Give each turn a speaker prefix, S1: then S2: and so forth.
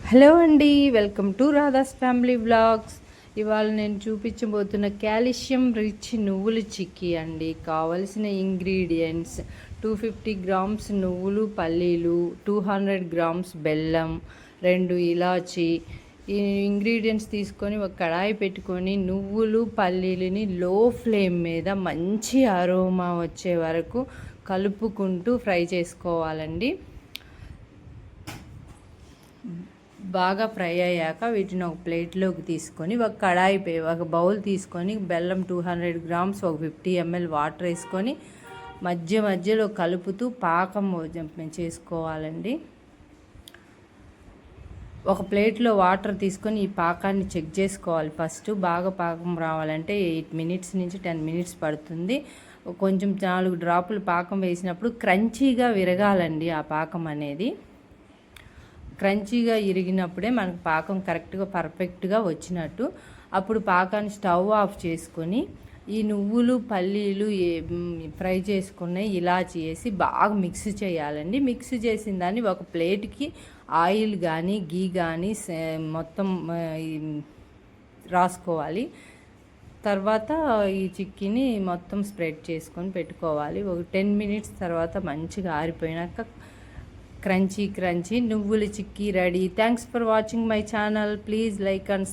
S1: Hello అండి, welcome to Radha's family vlogs. ఇవాళ నేను చూపించబోతున్న కాల్షియం రిచ్ నువ్వుల చిక్కీ అండి. కావలసిన ఇంగ్రీడియంట్స్ 250 గ్రామ్స్ నువ్వులు పల్లీలు, 200 గ్రామ్స్ బెల్లం, 2 ఇలాచి. ఈ ఇంగ్రీడియంట్స్ తీసుకొని ఒక కడాయి పెట్టుకొని నువ్వులు పల్లీలని లో ఫ్లేమ్ మీద మంచి అరోమా వచ్చే వరకు కలుపుకుంటూ ఫ్రై చేసుకోవాలండి. బాగా ఫ్రై అయ్యాక వీటిని ఒక ప్లేట్లోకి తీసుకొని ఒక బౌల్ తీసుకొని బెల్లం 200 గ్రామ్స్, ఒక 50 ml వాటర్ వేసుకొని మధ్యలో కలుపుతూ పాకం చేసుకోవాలండి. ఒక ప్లేట్లో వాటర్ తీసుకొని ఈ పాకాన్ని చెక్ చేసుకోవాలి. ఫస్ట్ బాగా పాకం రావాలంటే 8 minutes నుంచి 10 minutes పడుతుంది. కొంచెం 4 డ్రాపులు పాకం వేసినప్పుడు క్రంచీగా విరగాలండి. ఆ పాకం అనేది క్రంచీగా ఇరిగినప్పుడే మనకు పాకం కరెక్ట్గా పర్ఫెక్ట్గా వచ్చినట్టు. అప్పుడు పాకాన్ని స్టవ్ ఆఫ్ చేసుకొని ఈ నువ్వులు పల్లీలు ఫ్రై చేసుకున్న ఇలాచి వేసి బాగా మిక్స్ చేయాలండి. మిక్స్ చేసిన దాన్ని ఒక ప్లేట్కి ఆయిల్ కానీ గీ కానీ మొత్తం రాసుకోవాలి. తర్వాత ఈ చిక్కీని మొత్తం స్ప్రెడ్ చేసుకొని పెట్టుకోవాలి. ఒక 10 minutes తర్వాత మంచిగా ఆరిపోయినాక క్రంచీ నువ్వుల chikki ready. Thanks for watching my channel. Please like and